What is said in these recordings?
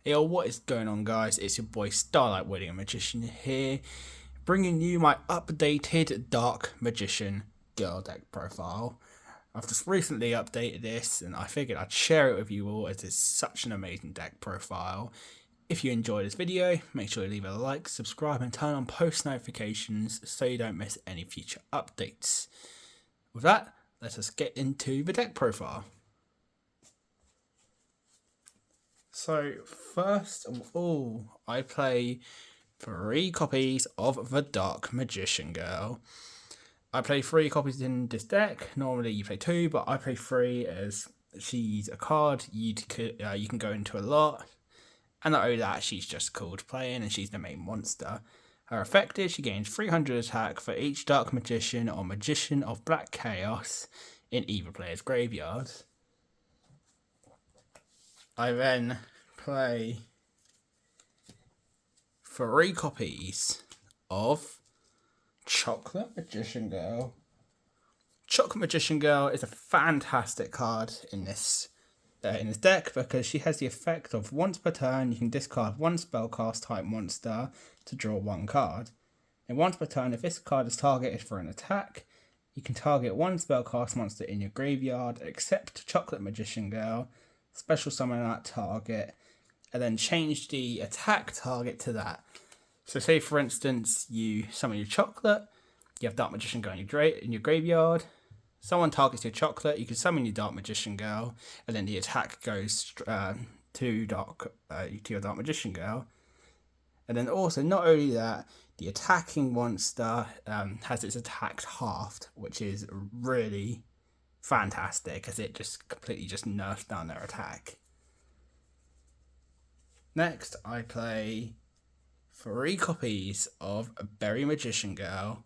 Yo, what is going on, guys? It's your boy Starlight Wedding Magician here, bringing you my updated Dark Magician Girl deck profile. I've just recently updated this, and I figured I'd share it with you all as it's such an amazing deck profile. If you enjoyed this video, make sure you leave a like, subscribe, and turn on post notifications so you don't miss any future updates. With that, let us get into the deck profile. So, first of all, I play 3 copies of the Dark Magician Girl. I play 3 copies in this deck. Normally you play 2, but I play 3 as she's a card you can go into a lot. And not only that, she's just cool to play in and she's the main monster. Her effect is she gains 300 attack for each Dark Magician or Magician of Black Chaos in either player's graveyard. I then play 3 copies of Chocolate Magician Girl. Chocolate Magician Girl is a fantastic card in this deck because she has the effect of once per turn you can discard 1 spellcast type monster to draw 1 card. And once per turn, if this card is targeted for an attack, you can target 1 spellcast monster in your graveyard except Chocolate Magician Girl, special summon that target, and then change the attack target to that. So say for instance you summon your Chocolate, you have Dark Magician Girl in your graveyard, someone targets your Chocolate, you can summon your Dark Magician Girl, and then the attack goes to your Dark Magician Girl. And then also, not only that, the attacking monster has its attack halved, which is really fantastic as it just completely nerfs down their attack. Next, I play 3 copies of Berry Magician Girl.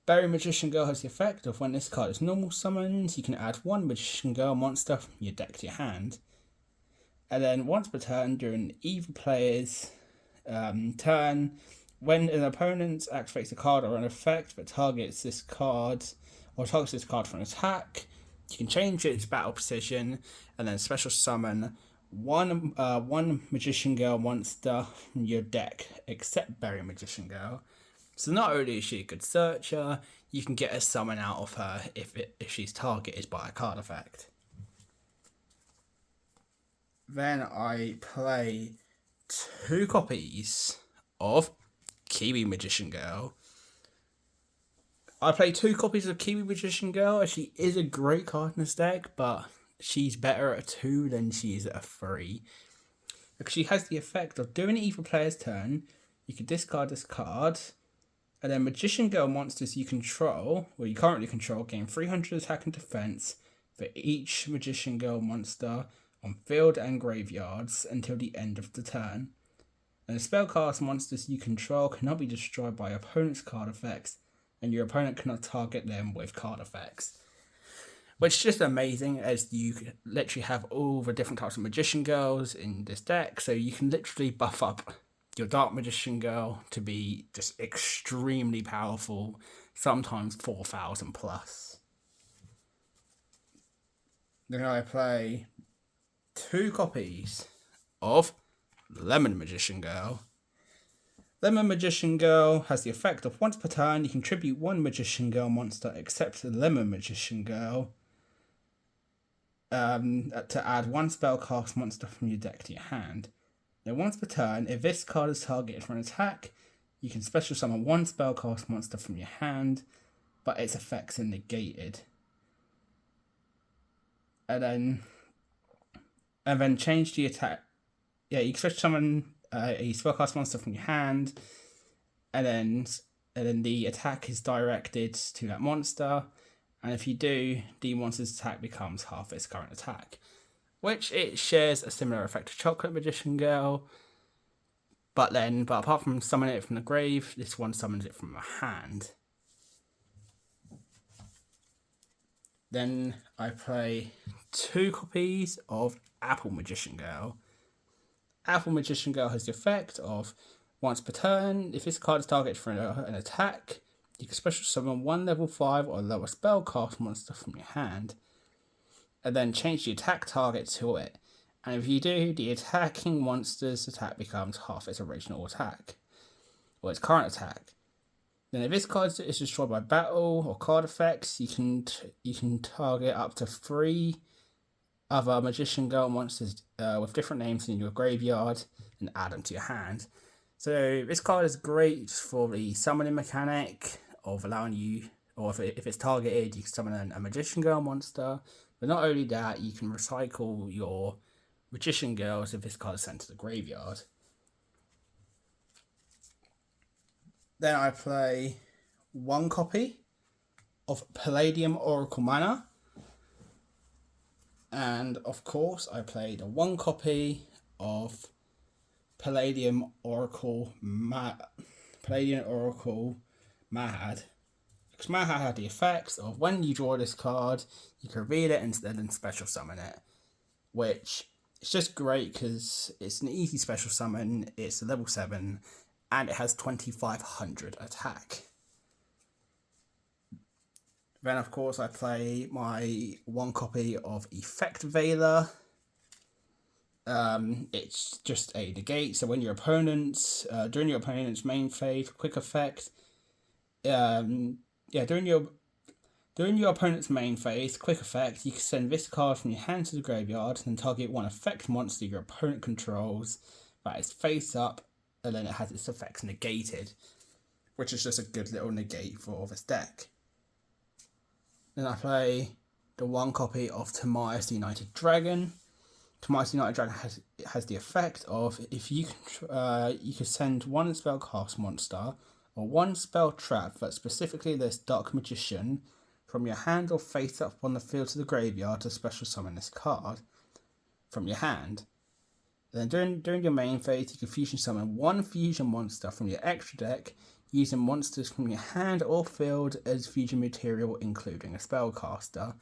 Berry Magician Girl has the effect of when this card is normal summoned, you can add 1 Magician Girl monster from your deck to your hand. And then once per turn during either player's turn, when an opponent activates a card or an effect that targets this card for an attack, you can change its battle position and then special summon one Magician Girl monster from your deck except Berry Magician Girl. So not only is she a good searcher, you can get a summon out of her if she's targeted by a card effect. Then I play 2 copies of Kiwi Magician Girl. I play 2 copies of Kiwi Magician Girl as she is a great card in this deck, but she's better at a 2 than she is at a 3. Because she has the effect of during either player's turn, you can discard this card, and then Magician Girl monsters you currently control, gain 300 attack and defense for each Magician Girl monster on field and graveyards until the end of the turn. And the spellcast monsters you control cannot be destroyed by opponent's card effects, and your opponent cannot target them with card effects. Which is just amazing as you literally have all the different types of Magician Girls in this deck, so you can literally buff up your Dark Magician Girl to be just extremely powerful, sometimes 4,000 plus. Then I play 2 copies of Lemon Magician Girl. Lemon Magician Girl has the effect of once per turn you contribute 1 Magician Girl monster except the Lemon Magician Girl to add 1 spellcast monster from your deck to your hand. Then once per turn, if this card is targeted for an attack, you can special summon 1 spellcast monster from your hand, but its effects are negated. And then change the attack. Yeah, you can special summon a spellcast monster from your hand, and then the attack is directed to that monster. And if you do, the monster's attack becomes half its current attack, which it shares a similar effect to Chocolate Magician Girl. But apart from summoning it from the grave, this one summons it from the hand. Then I play 2 copies of Apple Magician Girl. Apple Magician Girl has the effect of once per turn, if this card is targeted for an attack, you can special summon 1 level 5 or lower spellcast monster from your hand, and then change the attack target to it. And if you do, the attacking monster's attack becomes half its original attack, or its current attack. Then if this card is destroyed by battle or card effects, you can target up to 3 other Magician Girl monsters with different names in your graveyard and add them to your hand. So this card is great for the summoning mechanic of allowing you, or if it's targeted, you can summon a Magician Girl monster. But not only that, you can recycle your Magician Girls if this card is sent to the graveyard. Then I play 1 copy of Palladium Oracle Mana. And of course, I played 1 copy of Palladium Oracle Mahad. Because Mahad had the effects of when you draw this card, you can read it and then special summon it. Which is just great because it's an easy special summon, it's a level 7, and it has 2500 attack. Then of course I play my 1 copy of Effect Veiler. It's just a negate, so when your opponent's during your opponent's main phase, quick effect. During your opponent's main phase, quick effect, you can send this card from your hand to the graveyard and target 1 effect monster your opponent controls that is face up, and then it has its effects negated, which is just a good little negate for this deck. Then I play the 1 copy of Timaeus the United Dragon. Timaeus the United Dragon has the effect of if you can send 1 spellcast monster or 1 spell trap that specifically lists Dark Magician from your hand or face up on the field to the graveyard to special summon this card from your hand. Then during your main phase, you can fusion summon 1 fusion monster from your extra deck using monsters from your hand or field as fusion material, including a spellcaster.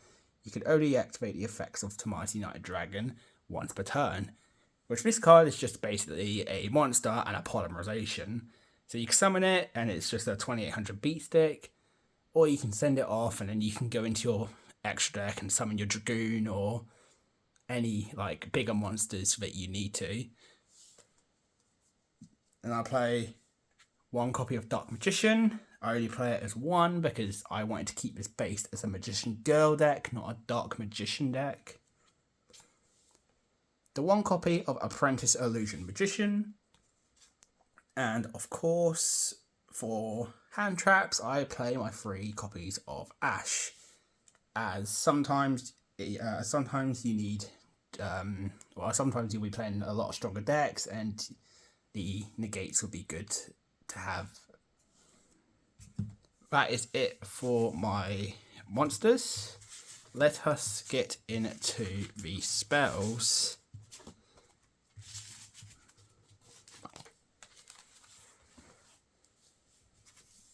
You can only activate the effects of Timaeus United Dragon once per turn, which this card is just basically a monster and a polymerization. So you can summon it and it's just a 2800 beat stick, or you can send it off and then you can go into your extra deck and summon your Dragoon or any like bigger monsters that you need to. And I play 1 copy of Dark Magician. I only play it as 1 because I wanted to keep this based as a Magician Girl deck, not a Dark Magician deck. The 1 copy of Apprentice Illusion Magician. And of course, for hand traps, I play my 3 copies of Ash. As sometimes you need, sometimes you'll be playing a lot of stronger decks, and the negates will be good to have. That is it for my monsters. Let us get into the spells.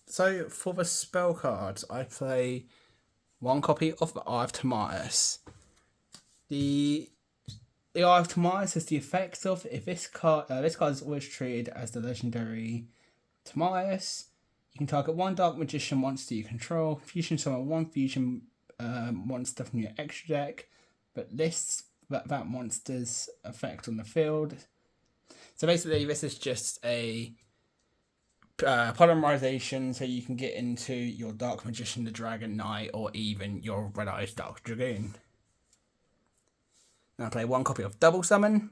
So for the spell cards, I play 1 copy of the Eye of Timaeus. The Eye of Timaeus has the effects of if this card is always treated as the legendary Timaeus. You can target 1 Dark Magician monster you control, fusion summon 1 fusion monster from your extra deck, but lists that monster's effect on the field. So basically, this is just a polymerization, so you can get into your Dark Magician, the Dragon Knight, or even your Red Eyes Dark Dragoon. Now I play 1 copy of Double Summon.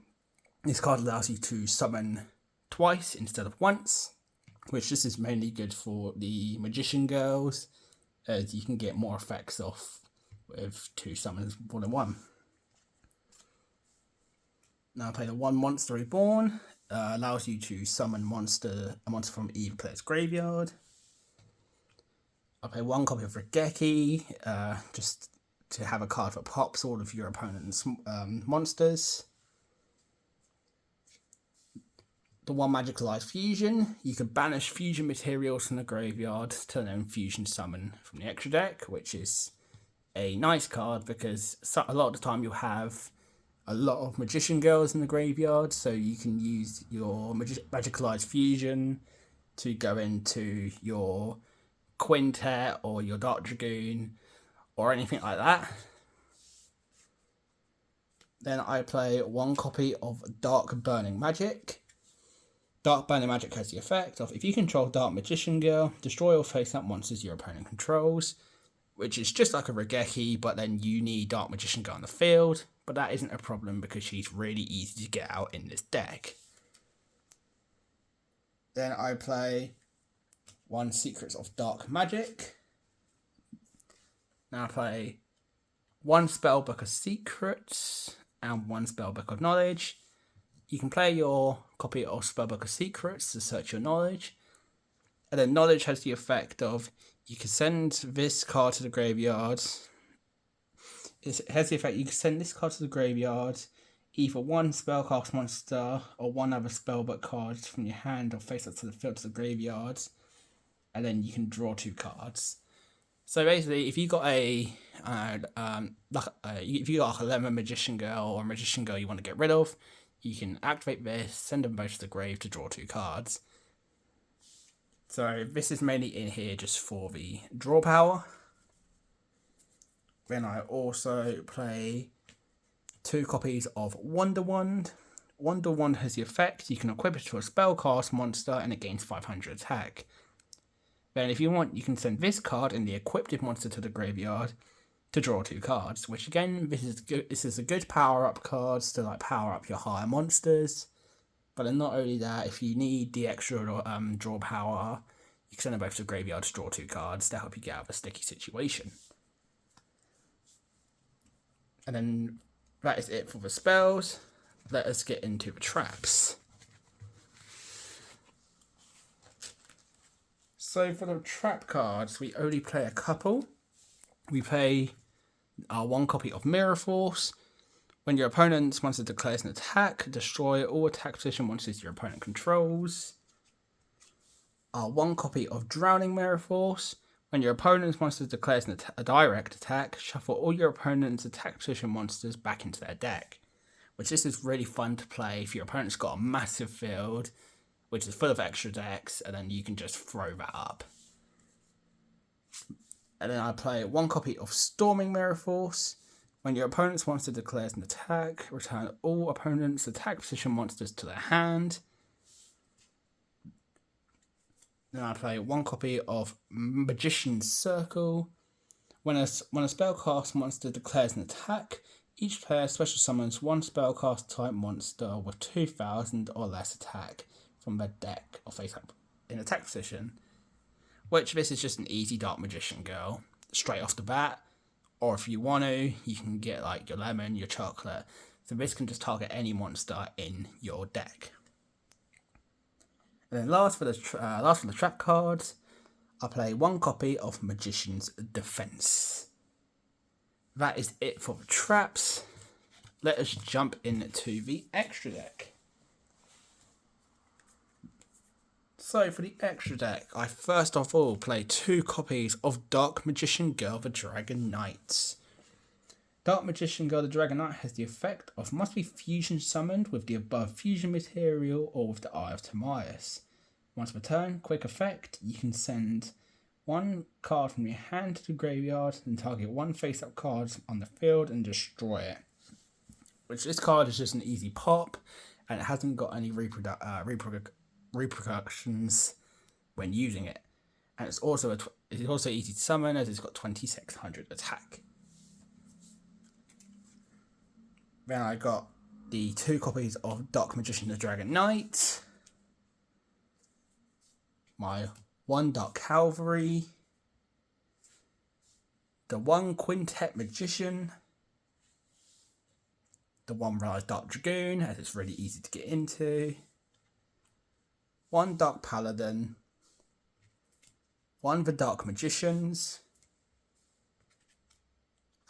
This card allows you to summon twice instead of once, which this is mainly good for the Magician Girls, as you can get more effects off with 2 summons more than 1. Now I play the 1 Monster Reborn. Allows you to summon a monster from either player's graveyard. I play 1 copy of Regeki, just to have a card that pops all of your opponent's monsters. The 1 Magicalized Fusion. You can banish fusion materials from the graveyard to then fusion summon from the extra deck, which is a nice card because a lot of the time you'll have a lot of Magician Girls in the graveyard, so you can use your Magicalized Fusion to go into your Quintet or your Dark Dragoon or anything like that. Then I play one copy of Dark Burning Magic. Dark Burning Magic has the effect of, if you control Dark Magician Girl, destroy or face-up monsters your opponent controls, which is just like a Raigeki, but then you need Dark Magician Girl on the field, but that isn't a problem because she's really easy to get out in this deck. Then I play one Secrets of Dark Magic. Now I play one Spellbook of Secrets and one Spellbook of Knowledge. You can play your copy of Spellbook of Secrets to search your knowledge. And then knowledge has the effect of, you can send this card to the graveyard. It has the effect, you can send this card to the graveyard, either one spellcast monster or one other spellbook card from your hand or face up to the field to the graveyard. And then you can draw 2 cards. So basically, if you got if you got a Lemon Magician Girl or a Magician Girl you want to get rid of, you can activate this, send them both to the grave to draw 2 cards. So this is mainly in here just for the draw power. Then I also play 2 copies of Wonder Wand. Wonder Wand has the effect, you can equip it to a spellcast monster and it gains 500 attack. Then if you want, you can send this card and the equipped monster to the graveyard to draw 2 cards, which again, this is a good power-up cards to like power up your higher monsters. But then not only that, if you need the extra draw power, you can send them both to the graveyard to draw 2 cards to help you get out of a sticky situation. And then that is it for the spells. Let us get into the traps. So for the trap cards, we only play a couple. We play one copy of Mirror Force. When your opponent's monster declares an attack, destroy all attack position monsters your opponent controls. One copy of Drowning Mirror Force. When your opponent's monster declares a direct attack, shuffle all your opponent's attack position monsters back into their deck. Which this is really fun to play if your opponent's got a massive field, which is full of extra decks, and then you can just throw that up. And then I play one copy of Storming Mirror Force. When your opponent's monster declares an attack, return all opponent's attack position monsters to their hand. Then I play one copy of Magician's Circle. When a spellcast monster declares an attack, each player special summons one spellcast type monster with 2,000 or less attack from their deck or face up in attack position. Which this is just an easy Dark Magician Girl straight off the bat. Or if you want to, you can get like your lemon, your chocolate. So this can just target any monster in your deck. And then last for the trap cards, I play one copy of Magician's Defense. That is it for the traps. Let us jump into the extra deck. So for the extra deck, I first of all play 2 copies of Dark Magician Girl the Dragon Knight. Dark Magician Girl the Dragon Knight has the effect of must be fusion summoned with the above fusion material or with the Eye of Timaeus. Once per turn, quick effect, you can send one card from your hand to the graveyard and target one face-up card on the field and destroy it. Which this card is just an easy pop and it hasn't got any repercussions when using it, and it's also easy to summon as it's got 2600 attack. Then I got the 2 copies of Dark Magician the Dragon Knight, my 1 Dark Cavalry, the 1 Quintet Magician, the 1 Rise Dark Dragoon as it's really easy to get into, 1 Dark Paladin, 1 The Dark Magicians,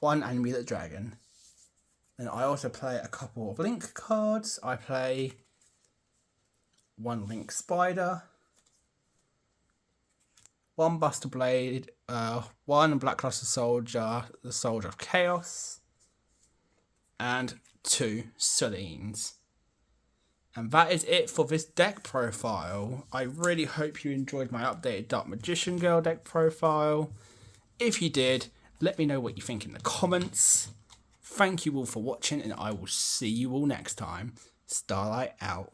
1 Amulet Dragon. And I also play a couple of Link cards. I play 1 Link Spider, 1 Buster Blade, 1 Black Luster Soldier, the Soldier of Chaos, and 2 Selines. And that is it for this deck profile. I really hope you enjoyed my updated Dark Magician Girl deck profile. If you did, let me know what you think in the comments. Thank you all for watching, and I will see you all next time. Starlight out.